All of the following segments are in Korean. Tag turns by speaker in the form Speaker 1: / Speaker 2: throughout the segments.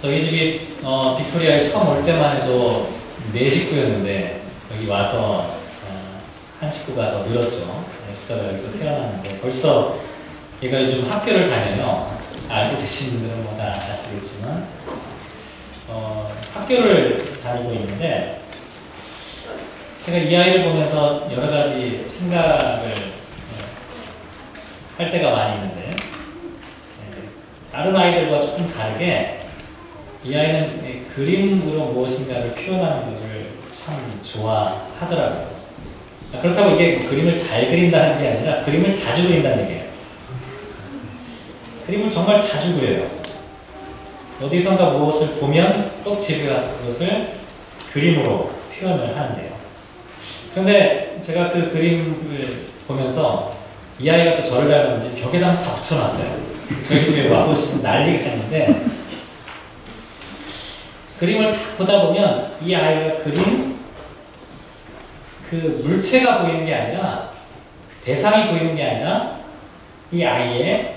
Speaker 1: 저희 집이 빅토리아에 처음 올 때만 해도 4식구였는데 여기 와서 한 식구가 더 늘었죠. 에스더가 여기서 태어났는데 벌써 얘가 요즘 학교를 다녀요. 알고 계신 분들은 뭐 다 아시겠지만 학교를 다니고 있는데 제가 이 아이를 보면서 여러 가지 생각을 할 때가 많이 있는데 다른 아이들과 조금 다르게 이 아이는 그림으로 무엇인가를 표현하는 것을 참 좋아하더라고요. 그렇다고 이게 그림을 잘 그린다는 게 아니라 그림을 자주 그린다는 얘기예요. 그림을 정말 자주 그려요. 어디선가 무엇을 보면 꼭 집에 가서 그것을 그림으로 표현을 하는데요. 그런데 제가 그 그림을 보면서 이 아이가 또 저를 닮았는지 벽에다 다 붙여놨어요. 저희 집에 와보시면 난리가 있는데 그림을 딱 보다 보면 이 아이가 그린 그 물체가 보이는 게 아니라 대상이 보이는 게 아니라 이 아이의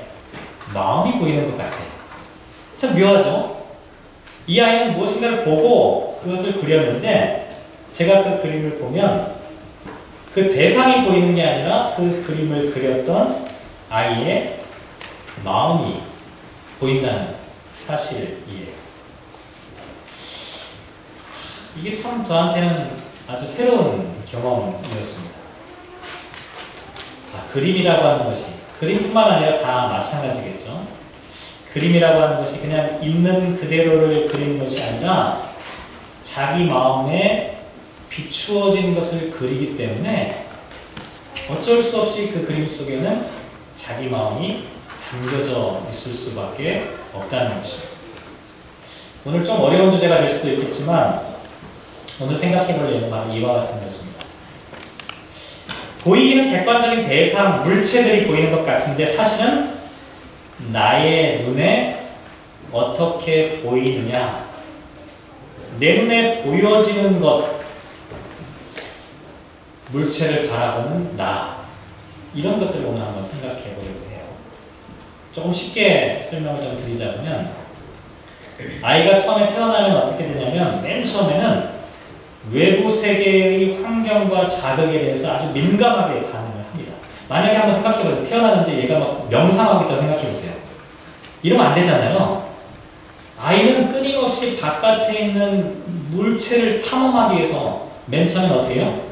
Speaker 1: 마음이 보이는 것 같아요. 참 묘하죠? 이 아이는 무엇인가를 보고 그것을 그렸는데 제가 그 그림을 보면 그 대상이 보이는 게 아니라 그 그림을 그렸던 아이의 마음이 보인다는 사실이에요. 이게 참 저한테는 아주 새로운 경험이었습니다. 그림이라고 하는 것이 그림뿐만 아니라 다 마찬가지겠죠. 그림이라고 하는 것이 그냥 있는 그대로를 그리는 것이 아니라 자기 마음에 비추어진 것을 그리기 때문에 어쩔 수 없이 그 그림 속에는 자기 마음이 담겨져 있을 수밖에 없다는 것입니다. 오늘 좀 어려운 주제가 될 수도 있겠지만 오늘 생각해볼 예는 바로 이와 같은 것입니다. 보이기는 객관적인 대상, 물체들이 보이는 것 같은데 사실은 나의 눈에 어떻게 보이느냐, 내 눈에 보여지는 것, 물체를 바라보는 나, 이런 것들을 오늘 한번 생각해 보려고 해요. 조금 쉽게 설명을 좀 드리자면 아이가 처음에 태어나면 어떻게 되냐면 맨 처음에는 외부 세계의 환경과 자극에 대해서 아주 민감하게 반응을 합니다. 만약에 한번 생각해보세요. 태어나는데 얘가 막 명상하고 있다고 생각해보세요. 이러면 안 되잖아요. 아이는 끊임없이 바깥에 있는 물체를 탐험하기 위해서 맨 처음엔 어떻게 해요?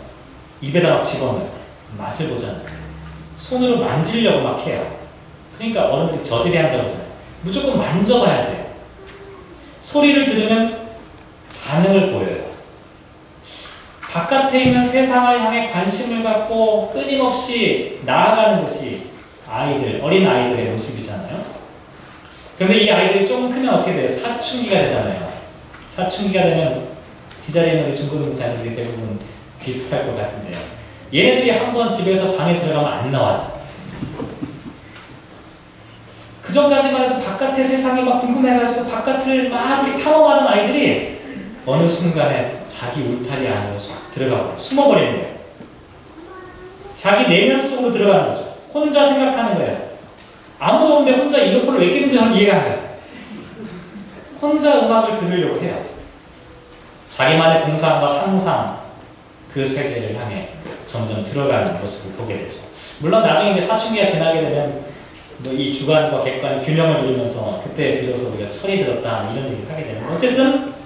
Speaker 1: 입에다 막 집어넣어요. 맛을 보잖아요. 손으로 만지려고 막 해요. 그러니까 어른들이 저지레 한다고 하잖아요. 무조건 만져봐야 돼요. 소리를 들으면 반응을 보여요. 바깥에 있는 세상을 향해 관심을 갖고 끊임없이 나아가는 것이 아이들, 어린 아이들의 모습이잖아요. 그런데 이 아이들이 조금 크면 어떻게 돼요? 사춘기가 되잖아요. 사춘기가 되면 이 자리에 있는 우리 중고등자녀들이 대부분 비슷할 것 같은데요. 얘네들이 한번 집에서 방에 들어가면 안 나와요. 그 전까지만 해도 바깥의 세상이 막 궁금해가지고 바깥을 막 이렇게 탐험하는 아이들이 어느 순간에 자기 울타리 안으로 들어가고 숨어버리는 거예요. 자기 내면 속으로 들어가는 거죠. 혼자 생각하는 거예요. 아무도 없는데 혼자 이어폰을 왜 끼는지 이해가 안 가요. 혼자 음악을 들으려고 해요. 자기만의 공상과 상상, 그 세계를 향해 점점 들어가는 모습을 보게 되죠. 물론 나중에 이제 사춘기가 지나게 되면 뭐 이 주관과 객관의 균형을 이루면서 그때 비로소 우리가 철이 들었다 이런 얘기를 하게 되는데 어쨌든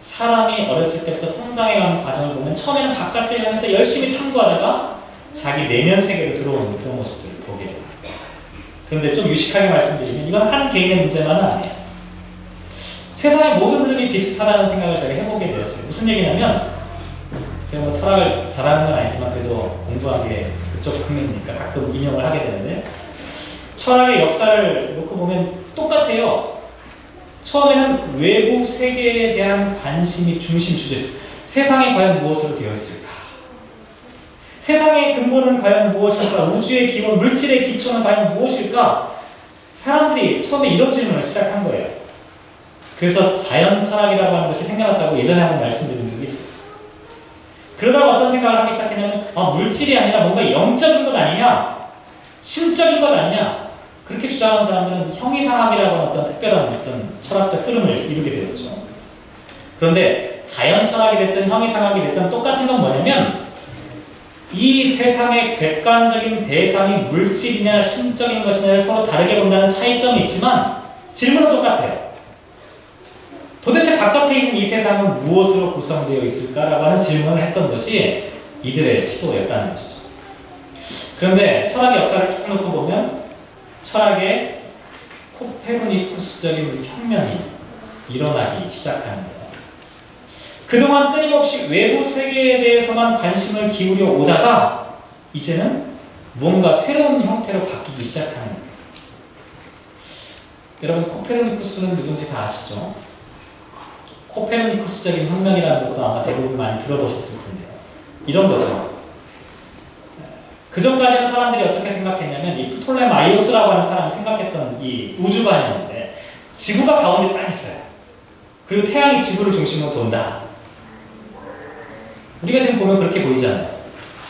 Speaker 1: 사람이 어렸을 때부터 성장해가는 과정을 보면 처음에는 바깥을 향해서 열심히 탐구하다가 자기 내면 세계로 들어오는 그런 모습들을 보게 됩니다. 그런데 좀 유식하게 말씀드리면 이건 한 개인의 문제만은 아니에요. 세상의 모든 흐름이 비슷하다는 생각을 제가 해보게 되었어요. 무슨 얘기냐면 제가 뭐 철학을 잘하는 건 아니지만 그래도 공부한 게 그쪽方面이니까 가끔 인용을 하게 되는데 철학의 역사를 놓고 보면 똑같아요. 처음에는 외부 세계에 대한 관심이 중심 주제였어요. 세상이 과연 무엇으로 되어 있을까? 세상의 근본은 과연 무엇일까? 우주의 기본, 물질의 기초는 과연 무엇일까? 사람들이 처음에 이런 질문을 시작한 거예요. 그래서 자연 철학이라고 하는 것이 생겨났다고 예전에 한번 말씀드린 적이 있어요. 그러다가 어떤 생각을 하기 시작했냐면 물질이 아니라 뭔가 영적인 것 아니냐? 신적인 것 아니냐? 그렇게 주장하는 사람들은 형이상학이라고 하는 어떤 특별한 어떤 철학적 흐름을 이루게 되었죠. 그런데 자연 철학이 됐든 형이상학이 됐든 똑같은 건 뭐냐면 이 세상의 객관적인 대상이 물질이냐 신적인 것이냐를 서로 다르게 본다는 차이점이 있지만 질문은 똑같아요. 도대체 바깥에 있는 이 세상은 무엇으로 구성되어 있을까라고 하는 질문을 했던 것이 이들의 시도였다는 것이죠. 그런데 철학의 역사를 쭉 놓고 보면 철학의 코페르니쿠스적인 혁명이 일어나기 시작하는 거예요. 그동안 끊임없이 외부 세계에 대해서만 관심을 기울여 오다가 이제는 뭔가 새로운 형태로 바뀌기 시작하는 거예요. 여러분 코페르니쿠스는 누군지 다 아시죠? 코페르니쿠스적인 혁명이라는 것도 아마 대부분 많이 들어보셨을 텐데요. 이런 거죠. 그 전까지는 사람들이 어떻게 생각했냐면 이 프톨레마이오스라고 하는 사람이 생각했던 이 우주관이었는데 지구가 가운데 딱 있어요. 그리고 태양이 지구를 중심으로 돈다. 우리가 지금 보면 그렇게 보이잖아요.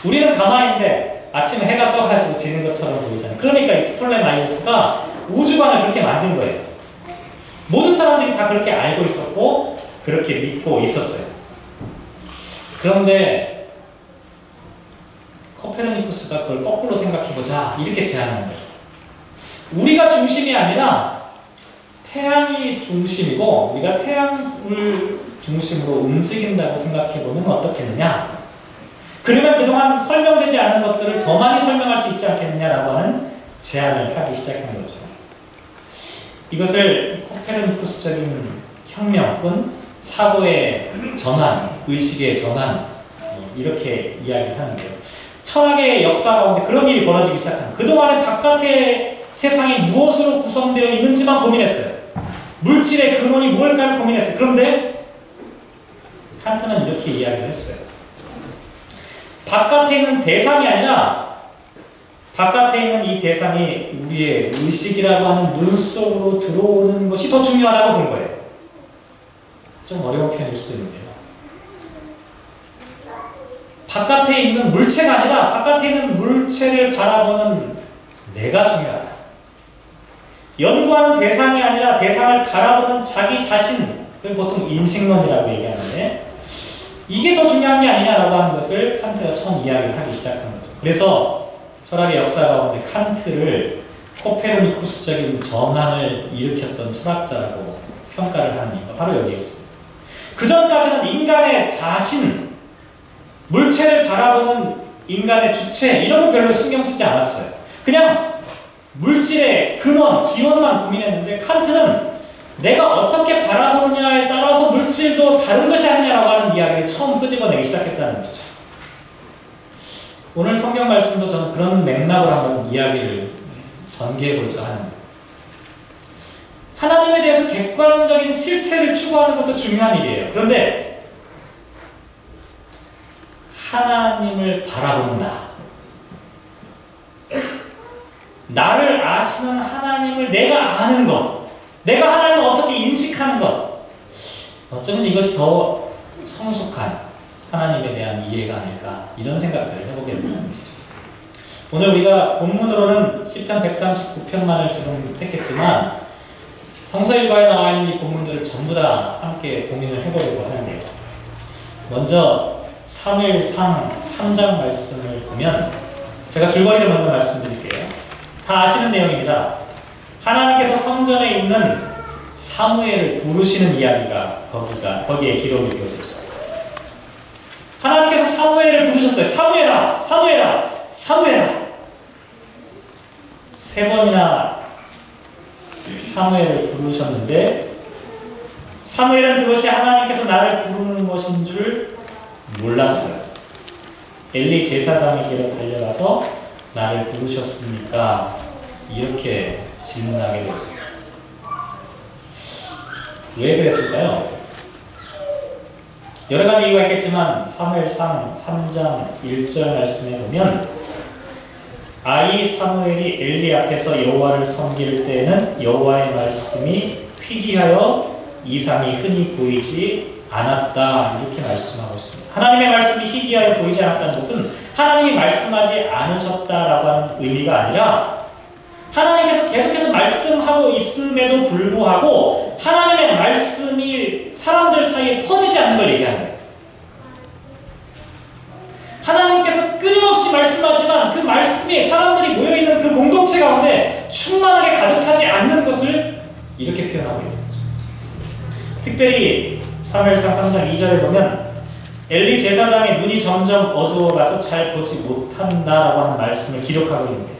Speaker 1: 우리는 가만히 있는데 아침에 해가 떠가지고 지는 것처럼 보이잖아요. 그러니까 이 프톨레마이오스가 우주관을 그렇게 만든 거예요. 모든 사람들이 다 그렇게 알고 있었고 그렇게 믿고 있었어요. 그런데 코페르니쿠스가 그걸 거꾸로 생각해보자 이렇게 제안한 거예요. 우리가 중심이 아니라 태양이 중심이고 우리가 태양을 중심으로 움직인다고 생각해보면 어떻겠느냐. 그러면 그동안 설명되지 않은 것들을 더 많이 설명할 수 있지 않겠느냐라고 하는 제안을 하기 시작한 거죠. 이것을 코페르니쿠스적인 혁명 혹은 사고의 전환, 의식의 전환 이렇게 이야기하는데요. 철학의 역사 가운데 그런 일이 벌어지기 시작합니다. 그동안에 바깥의 세상이 무엇으로 구성되어 있는지만 고민했어요. 물질의 근원이 뭘까를 고민했어요. 그런데 칸트는 이렇게 이야기를 했어요. 바깥에 있는 대상이 아니라 바깥에 있는 이 대상이 우리의 의식이라고 하는 눈 속으로 들어오는 것이 더 중요하다고 본 거예요. 좀 어려운 표현일 수도 있는데요. 바깥에 있는 물체가 아니라 바깥에 있는 물체를 바라보는 내가 중요하다. 연구하는 대상이 아니라 대상을 바라보는 자기 자신, 그걸 보통 인식론이라고 얘기하는데 이게 더 중요한 게 아니냐라고 하는 것을 칸트가 처음 이야기를 하기 시작한 거죠. 그래서 철학의 역사 가운데 칸트를 코페르니쿠스적인 전환을 일으켰던 철학자라고 평가를 하는 이유가 바로 여기에 있습니다. 그 전까지는 인간의 자신, 물체를 바라보는 인간의 주체 이런 거 별로 신경 쓰지 않았어요. 그냥 물질의 근원, 기원만 고민했는데 칸트는 내가 어떻게 바라보느냐에 따라서 물질도 다른 것이 아니냐라고 하는 이야기를 처음 끄집어내기 시작했다는 것이죠. 오늘 성경 말씀도 저는 그런 맥락으로 한번 이야기를 전개해 볼까 하는데 하나님에 대해서 객관적인 실체를 추구하는 것도 중요한 일이에요. 그런데 하나님을 바라본다. 나를 아시는 하나님을 내가 아는 것, 내가 하나님을 어떻게 인식하는 것, 어쩌면 이것이 더 성숙한 하나님에 대한 이해가 아닐까 이런 생각들을 해보게 되는 것이죠. 오늘 우리가 본문으로는 시편 139편만을 지금 택했지만 성서일과에 나와 있는 이 본문들을 전부 다 함께 고민을 해보려고 하는데요. 먼저 사무엘상 3장 말씀을 보면 제가 줄거리를 먼저 말씀드릴게요. 다 아시는 내용입니다. 하나님께서 성전에 있는 사무엘을 부르시는 이야기가 거기에 기록이 되어져 있어요. 하나님께서 사무엘을 부르셨어요. 사무엘아, 사무엘아, 사무엘아. 3번이나 사무엘을 부르셨는데 사무엘은 그것이 하나님께서 나를 부르는 것인 줄 몰랐어요. 엘리 제사장에게로 달려가서 나를 부르셨습니까? 이렇게 질문하게 되었어요. 왜 그랬을까요? 여러 가지 이유가 있겠지만 사무엘상 3장 1절 말씀에 보면 아이 사무엘이 엘리 앞에서 여호와를 섬길 때에는 여호와의 말씀이 희귀하여 이상이 흔히 보이지 않았다 이렇게 말씀하고 있습니다. 하나님의 말씀이 희귀하여 보이지 않았다는 것은 하나님이 말씀하지 않으셨다라고 하는 의미가 아니라 하나님께서 계속해서 말씀하고 있음에도 불구하고 하나님의 말씀이 사람들 사이에 퍼지지 않는 걸 얘기하는 거예요. 하나님께서 끊임없이 말씀하지만 그 말씀이 사람들이 모여있는 그 공동체 가운데 충만하게 가득 차지 않는 것을 이렇게 표현하고 있는 거죠. 특별히 사무엘상 3장 2절에 보면 엘리 제사장의 눈이 점점 어두워가서 잘 보지 못한다라고 하는 말씀을 기록하고 있는데요.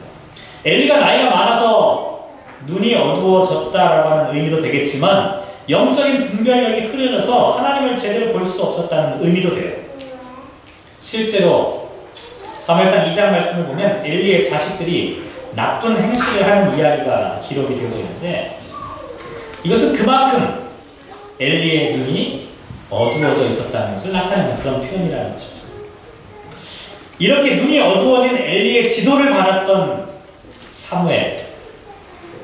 Speaker 1: 엘리가 나이가 많아서 눈이 어두워졌다라고 하는 의미도 되겠지만 영적인 분별력이 흐려져서 하나님을 제대로 볼 수 없었다는 의미도 돼요. 실제로 사무엘상 2장 말씀을 보면 엘리의 자식들이 나쁜 행실을 하는 이야기가 기록이 되어져 있는데 이것은 그만큼 엘리의 눈이 어두워져 있었다는 것을 나타내는 그런 표현이라는 것이죠. 이렇게 눈이 어두워진 엘리의 지도를 받았던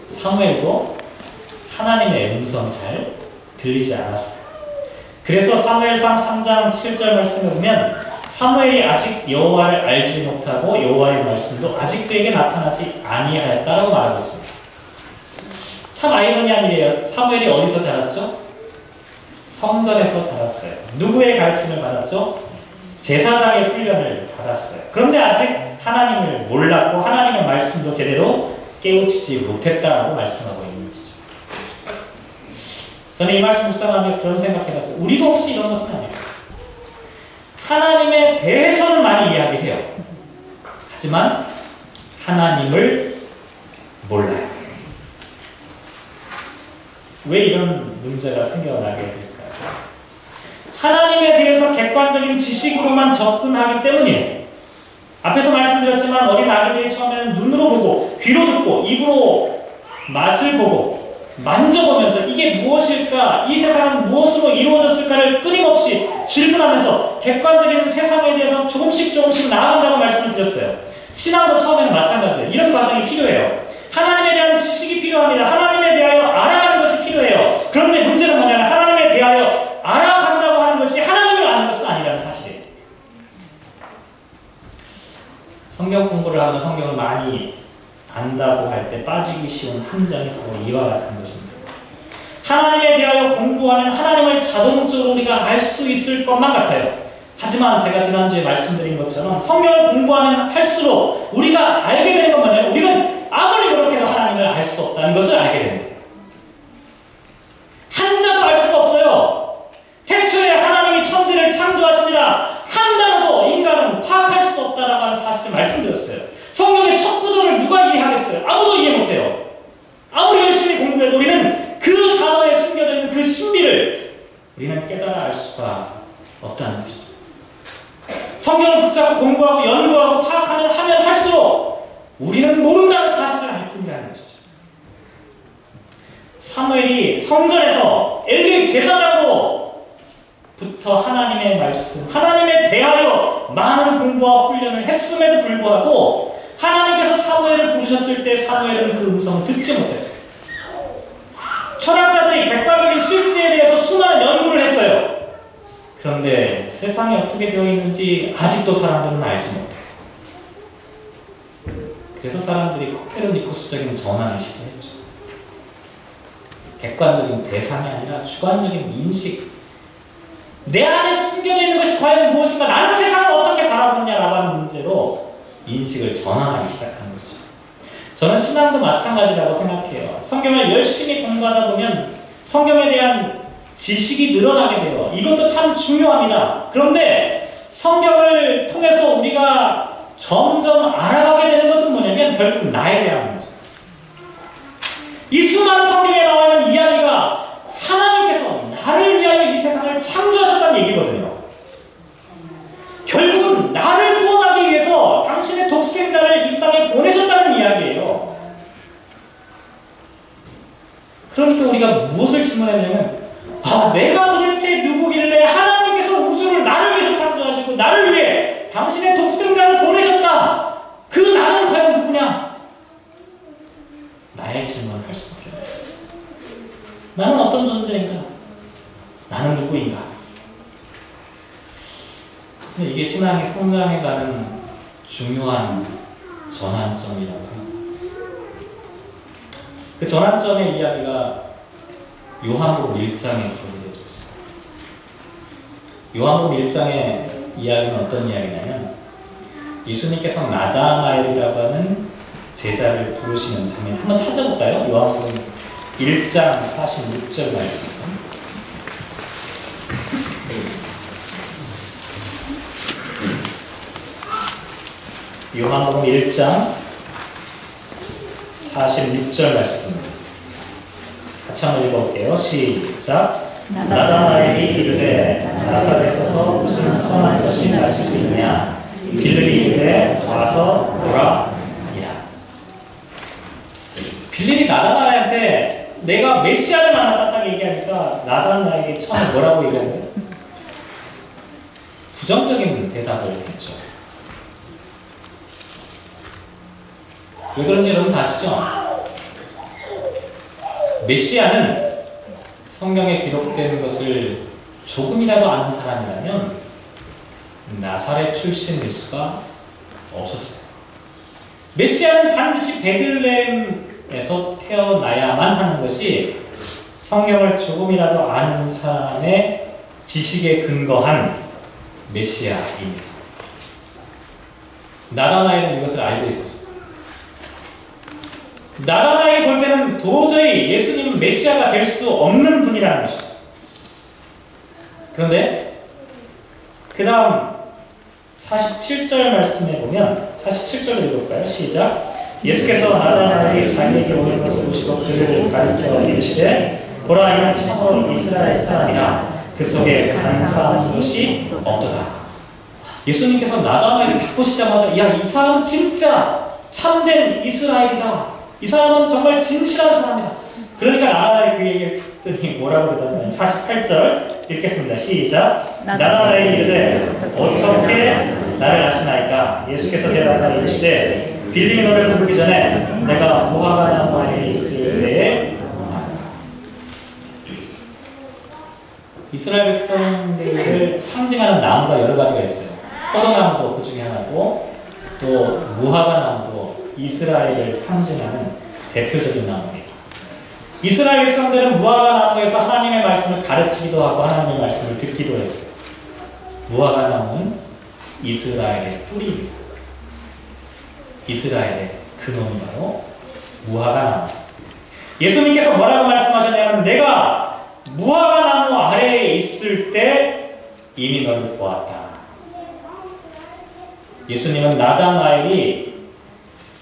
Speaker 1: 사무엘도 하나님의 음성이 잘 들리지 않았어요. 그래서 사무엘상 3장 7절 말씀을 보면 사무엘이 아직 여호와를 알지 못하고 여호와의 말씀도 아직 그에게 나타나지 아니하였다라고 말하고 있습니다. 참 아이러니한 일이에요. 사무엘이 어디서 자랐죠? 성전에서 자랐어요. 누구의 가르침을 받았죠? 제사장의 훈련을 받았어요. 그런데 아직 하나님을 몰랐고 하나님의 말씀도 제대로 깨우치지 못했다라고 말씀하고 있는 것이죠. 저는 이 말씀 묵상하며 그런 생각해봤어요. 우리도 혹시 이런 것은 아닐까? 하나님에 대해서는 많이 이야기해요. 하지만 하나님을 몰라요. 왜 이런 문제가 생겨나게 될까요? 하나님에 대해서 객관적인 지식으로만 접근하기 때문이에요. 앞에서 말씀드렸지만 어린 아기들이 처음에는 눈으로 보고 귀로 듣고 입으로 맛을 보고 만져보면서 이게 무엇일까? 이 세상은 무엇으로 이루어졌을까를 끊임없이 질문하면서 객관적인 세상에 대해서 조금씩 나아간다고 말씀을 드렸어요. 신앙도 처음에는 마찬가지예요. 이런 과정이 필요해요. 하나님에 대한 지식이 필요합니다. 하나님에 대하여 알아가는 것이 필요해요. 그런데 문제는 뭐냐면 하나님에 대하여 알아간다고 하는 것이 하나님을 아는 것은 아니라는 사실이에요. 성경 공부를 하거나 성경을 많이 안다고 할 때 빠지기 쉬운 함정이 바로 이와 같은 것입니다. 하나님에 대하여 공부하면 하나님을 자동적으로 우리가 알 수 있을 것만 같아요. 하지만 제가 지난주에 말씀드린 것처럼 성경을 공부하면 할수록 우리가 알게 되는 건 뭐냐면 우리는 아무리 그렇게도 하나님을 알 수 없다는 것을 알게 됩니다. 한자도 알 수가 없어요. 태초에 하나님이 천지를 창조하십니다. 한 단어도 인간은 파악할 수 없다라고 하는 사실을 말씀드렸어요. 성경의 첫 구절을 누가 이해하겠어요? 아무도 이해 못해요. 아무리 열심히 공부해도 우리는 그 단어에 숨겨져 있는 그 신비를 우리는 깨달아 알 수가 없다는 것이죠. 성경을 붙잡고 공부하고 연구하고 파악하면 하면 할수록 우리는 모른다는 사실을 알 뿐이라는 것이죠. 사무엘이 성전에서 엘리 제사장으로부터 하나님의 말씀, 하나님에 대하여 많은 공부와 훈련을 했음에도 불구하고 하나님께서 사무엘을 부르셨을 때 사무엘은 그 음성을 듣지 못했어요. 철학자들이 객관적인 실제에 대해서 수많은 연구를 했어요. 그런데 세상이 어떻게 되어 있는지 아직도 사람들은 알지 못해요. 그래서 사람들이 코페르니쿠스적인 전환을 시도했죠. 객관적인 대상이 아니라 주관적인 인식, 내 안에 숨겨져 있는 것이 과연 무엇인가, 나는 세상을 어떻게 바라보느냐라고 하는 문제로 인식을 전환하기 시작한 것이죠. 저는 신앙도 마찬가지라고 생각해요. 성경을 열심히 공부하다 보면 성경에 대한 지식이 늘어나게 돼요. 이것도 참 중요합니다. 그런데 성경을 통해서 우리가 점점 알아가게 되는 것은 뭐냐면 결국 나에 대한 거죠. 이 수많은 성경에 나와 있는 이야기가 하나님께서 나를 위하여 이 세상을 창조하셨다는 얘기거든요. 결국은 나를 구원하기 위해서 당신의 독생자를 이 땅에 보내셨다는 이야기예요. 그러니까 우리가 무엇을 질문해야 되냐면, 내가 도대체 누구길래 하나님께서 우주를 나를 위해서 창조하시고 나를 위해 당신의 독생자를 보내셨다. 그 나는 과연 누구냐? 나의 질문을 할 수밖에 없어요. 나는 어떤 존재인가? 나는 누구인가? 근데 이게 신앙의 성장해가는 중요한 전환점이라고 생각합니다. 그 전환점의 이야기가 요한복음 1장에 기록이 되어 있어요. 요한복음 1장의 이야기는 어떤 이야기냐면 예수님께서 나다나엘이라고 하는 제자를 부르시는 장면 한번 찾아볼까요? 요한복음 1장 46절 말씀. 요한복음 1장 46절 말씀 같이 한번 읽어볼게요. 시작. 나다나엘이 이르되 나사렛에서 무슨 선한 것이 날 수 있냐? 빌립이 이르되 와서 보라. 빌립이 나다나엘한테 내가 메시아를 만났다 딱 얘기하니까 나다나엘이 처음에 뭐라고 얘기한 거예요? 부정적인 대답을 했죠. 왜 그런지 여러분 다 아시죠? 메시아는 성경에 기록된 것을 조금이라도 아는 사람이라면 나사렛 출신일 수가 없었어요. 메시아는 반드시 베들레헴에서 태어나야만 하는 것이 성경을 조금이라도 아는 사람의 지식에 근거한 메시아입니다. 나다나엘은 이것을 알고 있었어요. 나다나엘이 볼 때는 도저히 예수님은 메시아가 될 수 없는 분이라는 것이죠. 그런데 그 다음 47절 말씀에 보면 47절을 읽어볼까요? 시작. 예수께서 나다나엘이 자기에게 오는 것을 보시고 그를 가리켜 이르시되 보라 이는 참으로 이스라엘 사람이라 그 속에 간사한 것이 없도다. 예수님께서 나다나엘을 딱 보시자마자 야, 이 사람은 진짜 참된 이스라엘이다. 이 사람은 정말 진실한 사람이다. 그러니까 나다나엘이 그 얘기를 딱 듣더니 뭐라고 그러냐면 48절 읽겠습니다. 시작. 나다나엘이 이르되 어떻게 나를 아시나이까? 예수께서 대답하여 이르시되 빌립이 너를 부르기 전에 내가 무화과 나무 아래에 있을 때에 이스라엘 백성들을 상징하는 나무가 여러 가지가 있어요. 포도나무도 그 중에 하나고 또 무화과 나무도 이스라엘을 상징하는 대표적인 나무입니다. 이스라엘 백성들은 무화과 나무에서 하나님의 말씀을 가르치기도 하고 하나님의 말씀을 듣기도 했어요. 무화과 나무는 이스라엘의 뿌리입니다. 이스라엘의 근원이 바로 무화과 나무. 예수님께서 뭐라고 말씀하셨냐면 내가 무화과 나무 아래에 있을 때 이미 너를 보았다. 예수님은 나다나엘이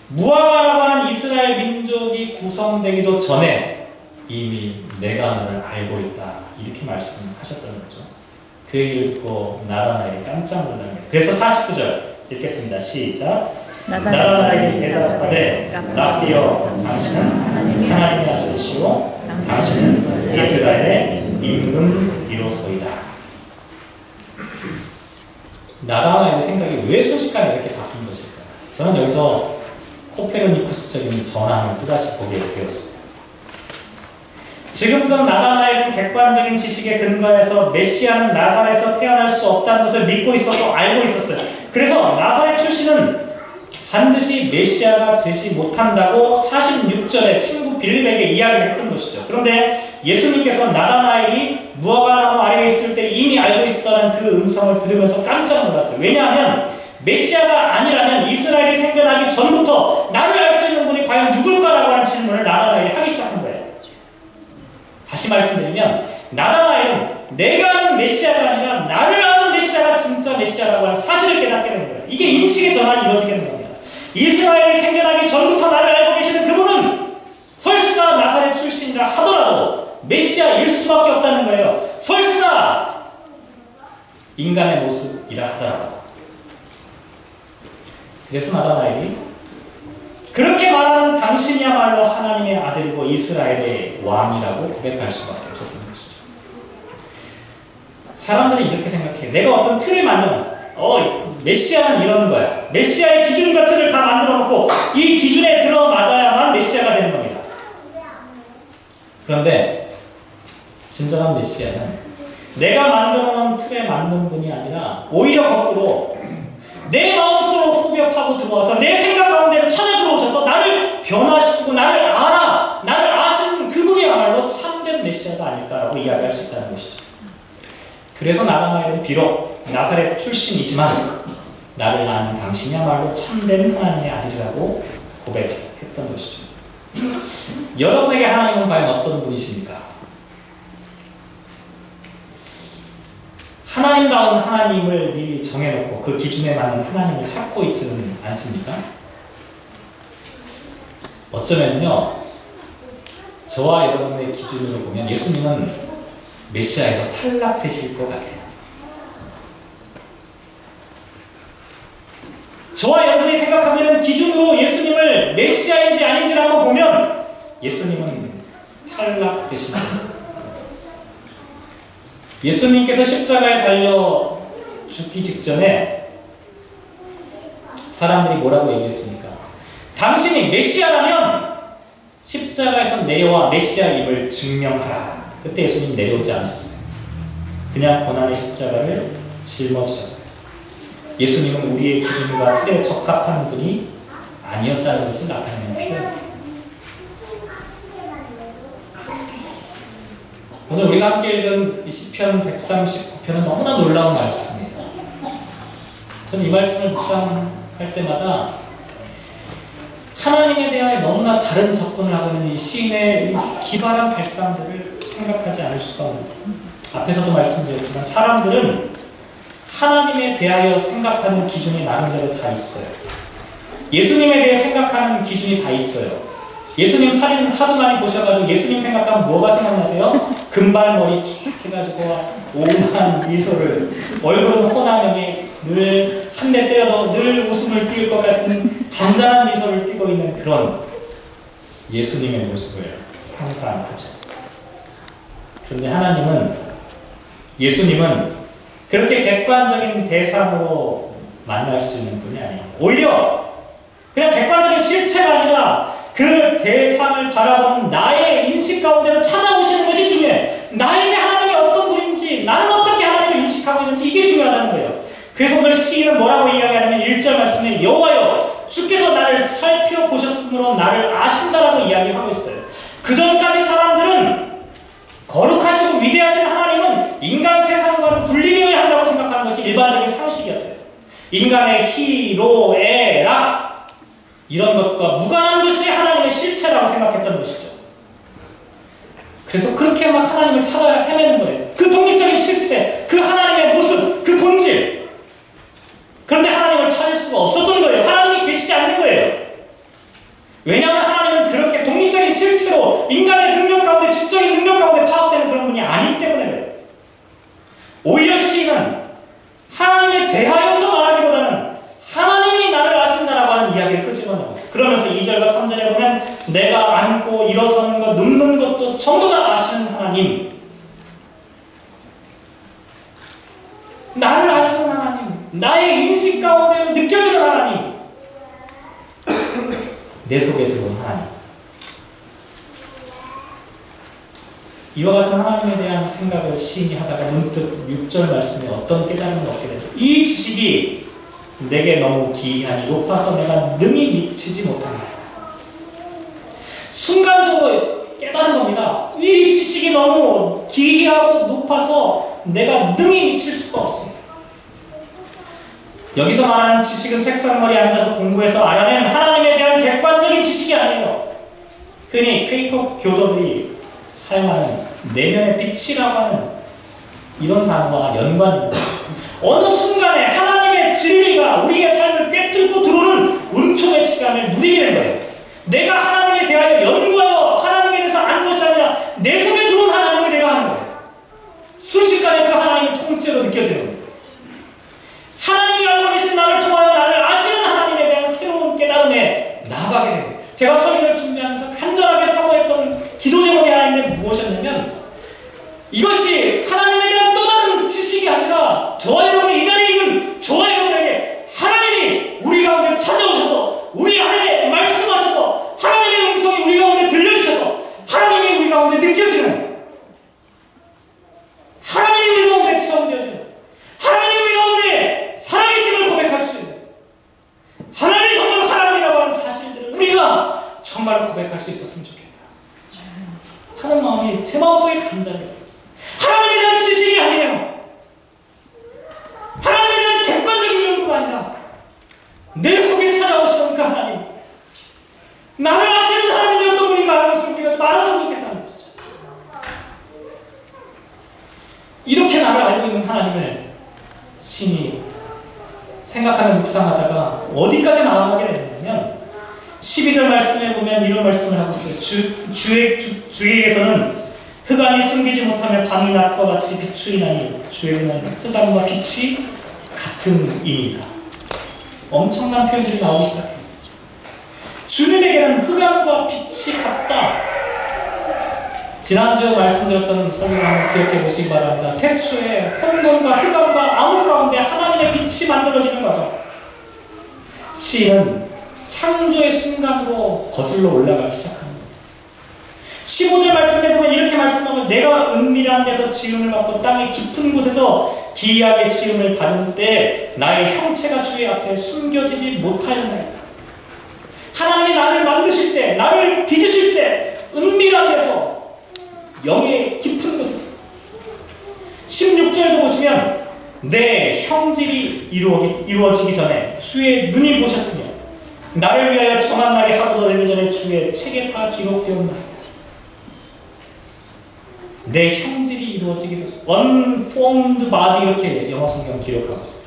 Speaker 1: 무화과라고 하는 이스라엘 민족이 구성되기도 전에 이미 내가 너를 알고 있다. 이렇게 말씀하셨다는 거죠. 그 얘기를 듣고 나다나엘이 깜짝 놀랍니다. 그래서 49절 읽겠습니다. 시작. 나다나엘이 대답하되 라비여 당신은 하나님의 아들이시오 당신은 이스라엘의 임금이로소이다. 나다나엘의 생각이 왜 순식간에 이렇게 바뀐 것일까요? 저는 여기서 코페르니쿠스적인 전환을 또다시 보게 되었어요. 지금껏 나다나엘은 객관적인 지식에 근거해서 메시아는 나사렛에서 태어날 수 없다는 것을 믿고 있었고 알고 있었어요. 그래서 나사렛 출신은 반드시 메시아가 되지 못한다고 46절에 친구 빌립에게 이야기를 했던 것이죠. 그런데 예수님께서 나다나엘이 무화과나무 아래에 있을 때 이미 알고 있었다는 그 음성을 들으면서 깜짝 놀랐어요. 왜냐하면 메시아가 아니라면 이스라엘이 생겨나기 전부터 나를 알 수 있는 분이 과연 누굴까라고 하는 질문을 나다나엘이 하기 시작한 거예요. 다시 말씀드리면 나다나엘은 내가 아는 메시아가 아니라 나를 아는 메시아가 진짜 메시아라고 하는 사실을 깨닫게 된 거예요. 이게 인식의 전환이 이루어지게 된 겁니다. 이스라엘이 생겨나기 전부터 나를 알고 계시는 그분은 설사 나사렛 출신이라 하더라도 메시아일 수밖에 없다는 거예요. 설사 인간의 모습이라 하더라도. 그래서 나다나엘이 그렇게 말하는 당신이야말로 하나님의 아들이고 이스라엘의 왕이라고 고백할 수밖에 없었던 것이죠. 사람들이 이렇게 생각해. 내가 어떤 틀을 만들어. 메시아는 이러는 거야. 메시아의 기준과 틀을 다 만들어 놓고 이 기준에 들어맞아야만 메시아가 되는 겁니다. 그런데 진정한 메시아는 내가 만들어 놓은 틀에 맞는 분이 아니라 오히려 거꾸로 내 마음속으로 후벼 파고 들어와서 내 생각 가운데로 찾아 들어오셔서 나를 변화시키고 나를 수 있다는 것이죠. 그래서 나다나엘은 비록 나사렛 출신이지만 나를 낳은 당신이야말로 참된 하나님의 아들이라고 고백했던 것이죠. 여러분에게 하나님은 과연 어떤 분이십니까? 하나님다운 하나님을 미리 정해놓고 그 기준에 맞는 하나님을 찾고 있지는 않습니까? 어쩌면요, 저와 여러분의 기준으로 보면 예수님은 메시아에서 탈락되실 것 같아요. 저와 여러분이 생각하는 기준으로 예수님을 메시아인지 아닌지를 한번 보면 예수님은 탈락되십니다. 예수님께서 십자가에 달려 죽기 직전에 사람들이 뭐라고 얘기했습니까? 당신이 메시아라면 십자가에서 내려와 메시아임을 증명하라. 그때 예수님 내려오지 않으셨어요. 그냥 고난의 십자가를 짊어지셨어요. 예수님은 우리의 기준과 틀에 적합한 분이 아니었다는 것을 나타내는 표현입니다. 오늘 우리가 함께 읽은 시편 139편은 너무나 놀라운 말씀이에요. 저는 이 말씀을 묵상할 때마다 하나님에 대하여 너무나 다른 접근을 하고 있는 이 시인의 기발한 발상들을 생각하지 않을 수가 없습니다. 앞에서도 말씀드렸지만 사람들은 하나님에 대하여 생각하는 기준이 나름대로 다 있어요. 예수님에 대해 생각하는 기준이 다 있어요. 예수님 사진 하도 많이 보셔가지고 예수님 생각하면 뭐가 생각나세요? 금발머리 쫙 해가지고 오만 미소를, 얼굴은 호남형에 늘 한 대 때려도 늘 웃음을 띌 것 같은 잔잔한 미소를 띠고 있는 그런 예수님의 모습을 상상하죠. 그런데 하나님은, 예수님은 그렇게 객관적인 대상으로 만날 수 있는 분이 아니에요. 오히려 그냥 객관적인 실체가 아니라 그 대상을 바라보는 나의 인식 가운데로 찾아오시는 것이 중요해. 나에게 하나님이 어떤 분인지, 나는 어떻게 하나님을 인식하고 있는지, 이게 중요하다는 거예요. 그래서 오늘 시인은 뭐라고 이야기하냐면 1절 말씀에 여호와여 주께서 나를 살펴보셨으므로 나를 아신다라고 이야기하고 있어요. 그 전까지 사람들은 거룩하시고 위대하신 하나님은 인간 세상과는 분리되어야 한다고 생각하는 것이 일반적인 상식이었어요. 인간의 희, 로, 에, 라 이런 것과 무관한 것이 하나님의 실체라고 생각했던 것이죠. 그래서 그렇게 막 하나님을 찾아 헤매는 거예요. 그 독립적인 실체, 그 하나님의 모습, 그 본질. 그런데 하나님을 찾을 수가 없었던 거예요. 하나님이 계시지 않는 거예요. 왜냐하면 하나님은 그렇게 독립적인 실체로 인간의 능력 가운데, 지적인 능력 가운데 파악되는 그런 분이 아니기 때문에 그래요. 오히려 시인은 하나님에 대하여서 말하기보다는 하나님이 나를 아신다라고 하는 이야기를 끄집어내고 있어요. 그러면서 2절과 3절에 보면 내가 앉고 일어서는 것, 눕는 것도 전부 다 아시는 하나님, 나를 아시는 하나님, 나의 인식 가운데로 느껴지는 하나님, 내 속에 들어온 하나님. 이와 같은 하나님에 대한 생각을 시인이 하다가 문득 6절 말씀에 어떤 깨달음을 얻게 되죠. 이 지식이 내게 너무 기이하니 높아서 내가 능히 미치지 못한다. 순간적으로 깨달은 겁니다. 이 지식이 너무 기이하고 높아서 내가 능히 미칠 수가 없습니다. 여기서 말하는 지식은 책상머리에 앉아서 공부해서 알아낸 하나님에 대한 객관적인 지식이 아니에요. 흔히 퀘이커 교도들이 사용하는 내면의 빛이라고 하는 이런 단어와 연관입니다. 어느 순간에 하나님의 진리가 우리의 삶을 꿰뚫고 들어오는 운총의 시간을 누리게 된 거예요. 내가 하나님에 대하여 연구하여 하나님에 대해서 아는 것이 아니라 내 속에 들어온 하나님을 내가 하는 거예요. 순식간에 그 하나님의 통째로 느껴지는 거예요. 하나님이 알고 계신 나를 통하여 나를 아시는 하나님에 대한 새로운 깨달음에 나아가게 된 거예요. 제가 설교를 준비하면서 간절하게 사모했던 기도 제목이 하나 있는데 무엇이었냐면, 이것이 하나님에 대한 또 다른 지식이 아니라 저와 여러분이 이 자리에 있는 저와 여러분에게 하나님이 우리 가운데 찾아오셔서 우리 안에 말씀하셔서 하나님의 음성이 우리 가운데 들려주셔서 하나님이 우리 가운데 느껴지는, 하나님이 우리 가운데 체험되어지는, 하나님이 우리 가운데 살아계심을 고백할 수 있는, 하나님이 정말 하나님이라고 하는 사실들을 우리가 정말로 고백할 수 있었으면 좋겠다 하는 마음이 제 마음속에 간절해요. 아니에요. 하나님에 대한 객관적인 연구가 아니라 내 속에 찾아오시는 그 하나님, 나를 아시는 하나님이 어떤 분인가 하는 것을 우리가 좀 알았으면 좋겠다는 것이죠. 이렇게 나를 알고 있는 하나님을 신이 생각하며 묵상하다가 어디까지 나아가게 되냐면 12절 말씀에 보면 이런 말씀을 하고 있어요. 주에게서는 흑암이 숨기지 못하며 밤이 낮과 같이 비추이나니 주에게는 흑암과 빛이 같은 이이다. 엄청난 표현들이 나오기 시작해요. 주님에게는 흑암과 빛이 같다. 지난주 말씀드렸던 설명을 한번 기억해 보시기 바랍니다. 태초에 혼돈과 흑암과 암흑 가운데 하나님의 빛이 만들어지는 거죠. 시인은 창조의 순간으로 거슬러 올라가기 시작합니다. 15절 말씀에 보면 이렇게 말씀하면 내가 은밀한 데서 지음을 받고 땅의 깊은 곳에서 기이하게 지음을 받은 때 나의 형체가 주의 앞에 숨겨지지 못하였나이다. 하나님이 나를 만드실 때, 나를 빚으실 때 은밀한 데서 영의 깊은 곳에서 16절도 보시면 내 형질이 이루어지기 전에 주의 눈이 보셨으며 나를 위하여 정한 날이 하루도 되기 전에 주의 책에 다 기록되었나이다. 내 형질이 이루어지기도 unformed body 이렇게 영어 성경 기록하고 있어요.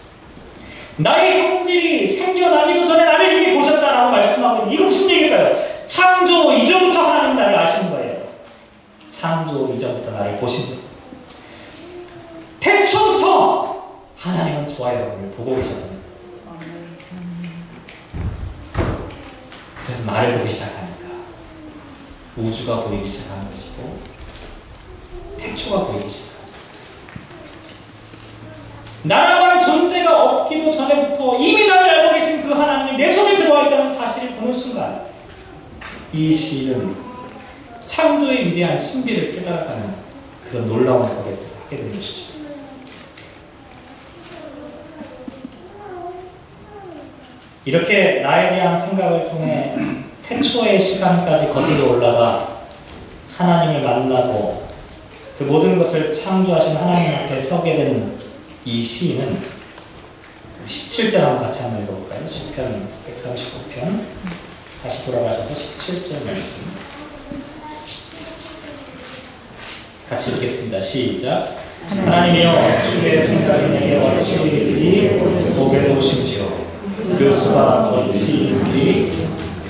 Speaker 1: 나의 형질이 생겨나기도 전에 나를 이미 보셨다라고 말씀하고 있는데 이거 무슨 얘기일까요? 창조 이전부터 하나님 나를 아시는 거예요. 창조 이전부터 나를 보신 거예요. 태초부터 하나님은 저와 여러분을 보고 계셨던 거예요. 그래서 나를 보기 시작하니까 우주가 보이기 시작하는 것이고 태초가 보이기 시작합니다. 나라고 하는 존재가 없기도 전에부터 이미 나를 알고 계신 그 하나님이 내 속에 들어와 있다는 사실을 보는 순간 이 시인은 창조의 위대한 신비를 깨달아가는 그런 놀라운 고백들을 하게 된 것이죠. 이렇게 나에 대한 생각을 통해 태초의 시간까지 거슬러 올라가 하나님을 만나고 그 모든 것을 창조하신 하나님 앞에 서게 된 이 시인은 17절 한번 같이 한번 읽어볼까요? 시편 139편 다시 돌아가셔서 17절 말씀 같이 읽겠습니다. 시작. 하나님이여 주의 생각이 내게 어찌 이리 보배로우신지요 그 수가 어찌 이리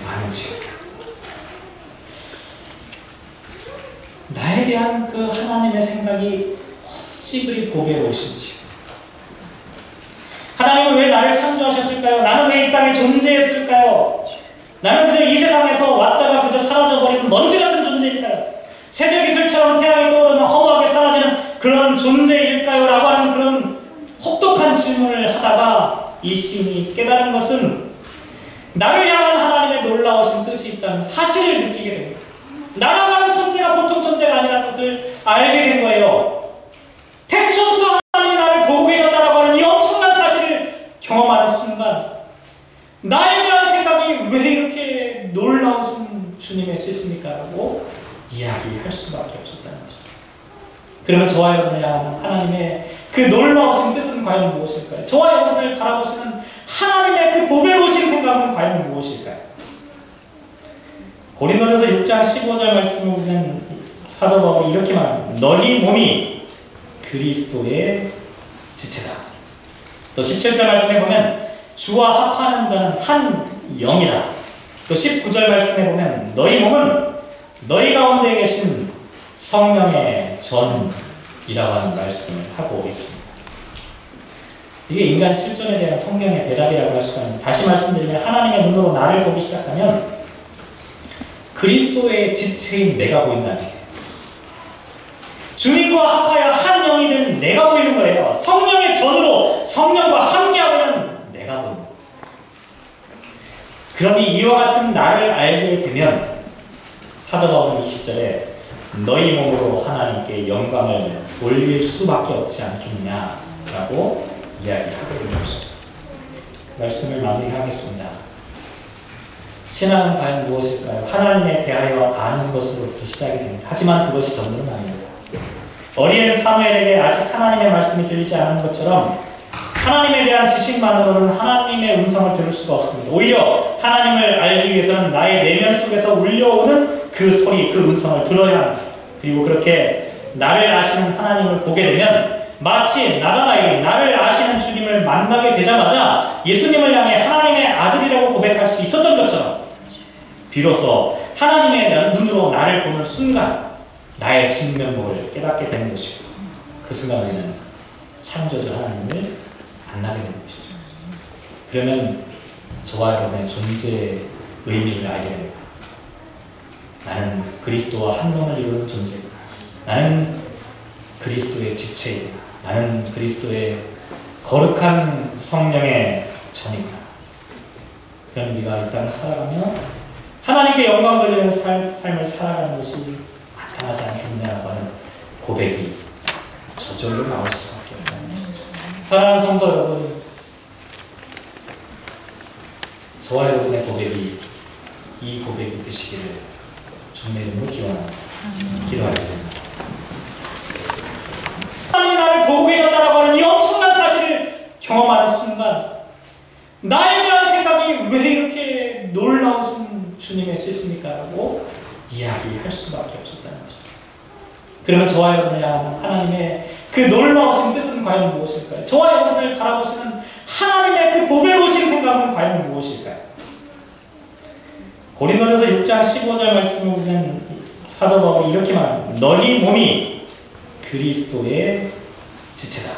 Speaker 1: 많은지요. 나에 대한 그 하나님의 생각이 어찌 그리 보배로우신지요. 하나님은 왜 나를 창조하셨을까요? 나는 왜 이 땅에 존재했을까요? 나는 그저 이 세상에서 왔다가 그저 사라져버리는 먼지 같은 존재일까요? 새벽 이슬처럼 태양이 떠오르면 허무하게 사라지는 그런 존재일까요? 라고 하는 그런 혹독한 질문을 하다가 이 시인이 깨달은 것은 나를 향한 하나님의 놀라우신 뜻이 있다는 사실을 느끼게 됩니다. 나라고 하는 존재가 보통 존재가 아니라는 것을 알게 된 거예요. 태초부터 하나님이 나를 보고 계셨다라고 하는 이 엄청난 사실을 경험하는 순간 나에 대한 생각이 왜 이렇게 놀라우신 주님의 뜻입니까? 라고 이야기할 수밖에 없었다는 거죠. 그러면 저와 여러분을 향한 하나님의 그 놀라우신 뜻은 과연 무엇일까요? 저와 여러분을 바라보시는 하나님의 그 보배로우신 생각은 과연 무엇일까요? 고린도전서 6장 15절 말씀을 보면 사도 바울이 이렇게 말합니다. 너희 몸이 그리스도의 지체다. 또 17절 말씀에 보면 주와 합하는 자는 한 영이다. 또 19절 말씀에 보면 너희 몸은 너희 가운데 계신 성령의 전이라고 하는 말씀을 하고 있습니다. 이게 인간 실존에 대한 성경의 대답이라고 할 수가 있습니다. 다시 말씀드리면 하나님의 눈으로 나를 보기 시작하면 그리스도의 지체인 내가 보인다는 거예요. 주님과 합하여 한 영이 된 내가 보이는 거예요. 성령의 전으로 성령과 함께하고 있는 내가 보이는 거예요. 그러니 이와 같은 나를 알게 되면 사도 바울은 20절에 너희 몸으로 하나님께 영광을 돌릴 수밖에 없지 않겠느냐라고 이야기하고 있는 것이죠. 그 말씀을 마무리하겠습니다. 신앙은 과연 무엇일까요? 하나님에 대하여 아는 것으로부터 시작이 됩니다. 하지만 그것이 전부는 아닙니다. 어린 사무엘에게 아직 하나님의 말씀이 들리지 않은 것처럼 하나님에 대한 지식만으로는 하나님의 음성을 들을 수가 없습니다. 오히려 하나님을 알기 위해서는 나의 내면 속에서 울려오는 그 소리, 그 음성을 들어야 합니다. 그리고 그렇게 나를 아시는 하나님을 보게 되면 마치 나다나엘이 나를 아시는 주님을 만나게 되자마자 예수님을 향해 하나님의 아들이라고 고백할 수 있었던 것처럼 비로소 하나님의 눈으로 나를 보는 순간 나의 진면목을 깨닫게 되는 것이고 그 순간 우리는 창조주 하나님을 만나게 되는 것이죠. 그러면 저와 여러분의 존재의 의미를 알게 됩니다. 나는 그리스도와 한 몸을 이루는 존재이다. 나는 그리스도의 지체이다. 나는 그리스도의 거룩한 성령의 전이구나. 그럼 네가 이 땅을 살아가며 하나님께 영광 돌리는 삶을 살아가는 것이 마땅하지 않겠느냐라고 하는 고백이 저절로 나올 수밖에 없는 것이죠. 사랑하는 성도 여러분, 저와 여러분의 고백이 이 고백이 되시기를 주님의 이름으로 기원합니다. 기도하겠습니다. 하나님이 나를 보고 계셨다라고 하는 이 엄청난 사실을 경험하는 순간 나에 대한 생각이 왜 이렇게 놀라우신 주님의 뜻입니까? 라고 이야기할 수밖에 없었다는 거죠. 그러면 저와 여러분을 향한 하나님의 그 놀라우신 뜻은 과연 무엇일까요? 저와 여러분을 바라보시는 하나님의 그 보배로우신 생각은 과연 무엇일까요? 고린도전서 6장 15절 말씀을 보면 사도 바울이 이렇게 말합니다. 너희 몸이 그리스도의 지체다.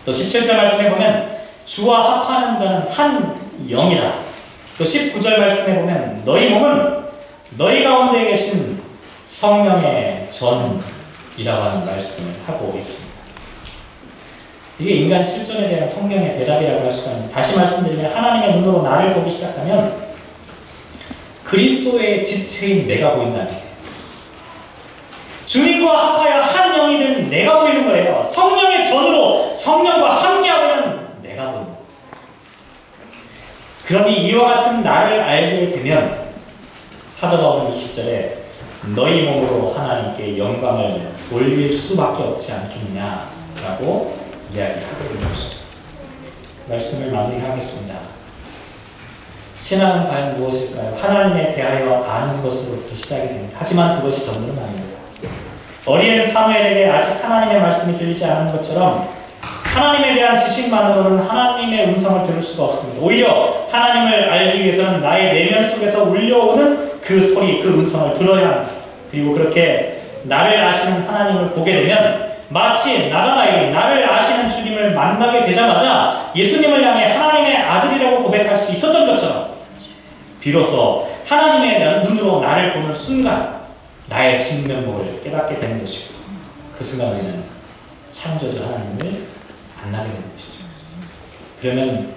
Speaker 1: 또 17절 말씀에 보면 주와 합하는 자는 한 영이다. 또 19절 말씀에 보면 너희 몸은 너희 가운데 계신 성령의 전이라고 하는 말씀을 하고 있습니다. 이게 인간 실존에 대한 성령의 대답이라고 할 수가 있습니다. 다시 말씀드리면 하나님의 눈으로 나를 보기 시작하면 그리스도의 지체인 내가 보인다는 거예요. 주님과 합하여 한 영이 된 내가 보이는 거예요. 성령의 전으로 성령과 함께하고 있는 내가 보이는 거예요. 그러니 이와 같은 나를 알게 되면 사도 바울은 20절에 너희 몸으로 하나님께 영광을 돌릴 수밖에 없지 않겠느냐라고 이야기하고 있는 것이죠. 말씀을 마무리하겠습니다. 신앙은 과연 무엇일까요? 하나님에 대하여 아는 것으로부터 시작이 됩니다. 하지만 그것이 전부는 아닙니다. 어린 사무엘에게 아직 하나님의 말씀이 들리지 않은 것처럼 하나님에 대한 지식만으로는 하나님의 음성을 들을 수가 없습니다. 오히려 하나님을 알기 위해서는 나의 내면 속에서 울려오는 그 소리, 그 음성을 들어야 합니다. 그리고 그렇게 나를 아시는 하나님을 보게 되면 마치 나다나엘이 나를 아시는 주님을 만나게 되자마자 예수님을 향해 하나님의 아들이라고 고백할 수 있었던 것처럼 비로소 하나님의 눈으로 나를 보는 순간 나의 진면목을 깨닫게 되는 것이고 그 순간 우리는 창조주 하나님을 만나게 되는 것이죠. 그러면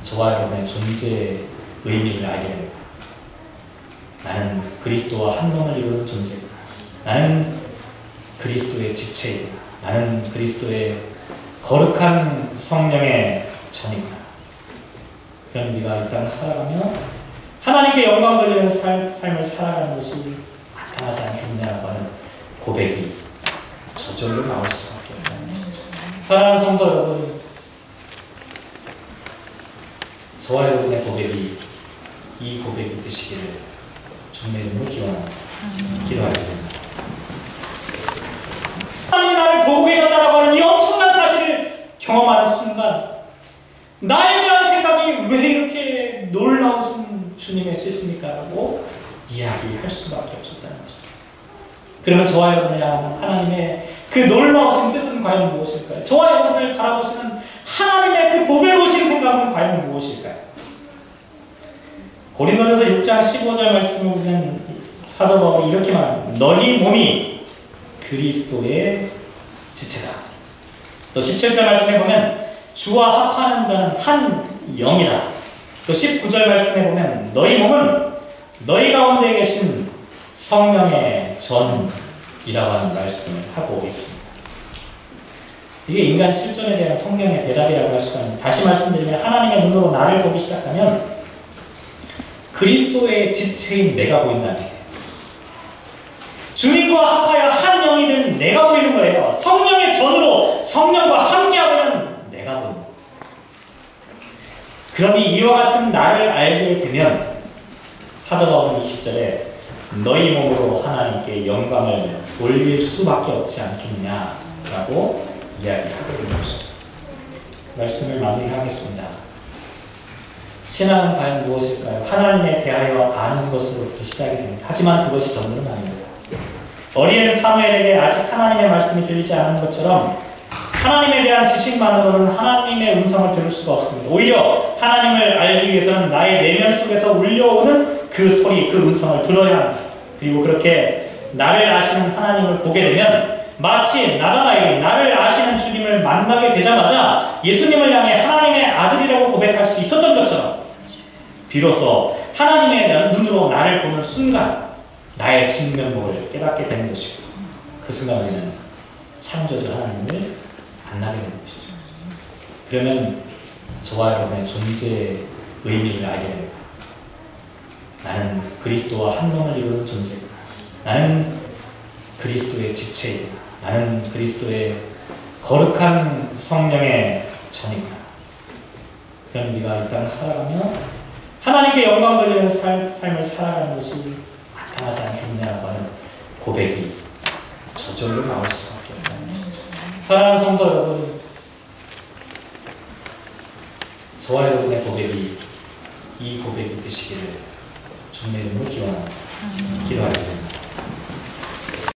Speaker 1: 저와 여러분의 존재의 의미를 알게 됩니다. 나는 그리스도와 한 몸을 이루는 존재이다. 나는 그리스도의 지체이다. 나는 그리스도의 거룩한 성령의 전이구나. 그럼 네가 이 땅을 살아가며 하나님께 영광 돌리는 삶을 살아가는 것이 마땅하지 않겠느냐라고 하는 고백이 저절로 나올 수밖에 없는 것이죠. 사랑하는 성도 여러분, 저와 여러분의 고백이 이 고백이 되시기를 주님의 이름으로 기원합니다. 기도하겠습니다. 하나님이 나를 보고 계셨다라고 하는 이 엄청난 사실을 경험하는 순간 나에 대한 생각이 왜 이렇게 놀라우신 주님의 뜻입니까? 라고 이야기할 수밖에 없었다는 거죠. 그러면 저와 여러분을 향한 하나님의 그 놀라우신 뜻은 과연 무엇일까요? 저와 여러분을 바라보시는 하나님의 그 보배로우신 생각은 과연 무엇일까요? 고린도전서 6장 15절 말씀을 보면 사도 바울이 이렇게 말합니다. 너희 몸이 그리스도의 지체다. 또 17절 말씀에 보면 주와 합하는 자는 한 영이다. 또 19절 말씀에 보면 너희 몸은 너희 가운데 계신 성령의 전이라고 하는 말씀을 하고 있습니다. 이게 인간 실존에 대한 성령의 대답이라고 할 수가 있습니다. 다시 말씀드리면 하나님의 눈으로 나를 보기 시작하면 그리스도의 지체인 내가 보인다는 거예요. 주님과 합하여 한 영이 된 내가 보이는 거예요. 성령의 전으로 성령과 함께하고 있는 내가 보이는 거예요. 그러니 이와 같은 나를 알게 되면 사도 바울은 20절에 너희 몸으로 하나님께 영광을 돌릴 수밖에 없지 않겠느냐라고 이야기하고 있는 것이죠. 말씀을 마무리하겠습니다. 신앙은 과연 무엇일까요? 하나님에 대하여 아는 것으로부터 시작이 됩니다. 하지만 그것이 전부는 아닙니다. 어린 사무엘에게 아직 하나님의 말씀이 들리지 않은 것처럼 하나님에 대한 지식만으로는 하나님의 음성을 들을 수가 없습니다. 오히려 하나님을 알기 위해서는 나의 내면 속에서 울려오는 그 소리, 그 음성을 들어야 합니다. 그리고 그렇게 나를 아시는 하나님을 보게 되면 마치 나다나엘이 나를 아시는 주님을 만나게 되자마자 예수님을 향해 하나님의 아들이라고 고백할 수 있었던 것처럼 비로소 하나님의 눈으로 나를 보는 순간 나의 진면목을 깨닫게 되는 것이고 그 순간 우리는 창조주 하나님을 만나게 되는 것이죠. 그러면 저와 여러분의 존재의 의미를 알게 됩니다. 나는 그리스도와 한 몸을 이루는 존재이다. 나는 그리스도의 지체이다. 나는 그리스도의 거룩한 성령의 전이구나. 그럼 네가 이 땅을 살아가며 하나님께 영광 돌리는 삶을 살아가는 것이 마땅하지 않겠느냐라고 하는 고백이 저절로 나올 수밖에 없다는 것이죠. 사랑하는 성도 여러분, 저와 여러분의 고백이 이 고백이 되시기를 주님의 이름으로 기원합니다. 기도하겠습니다.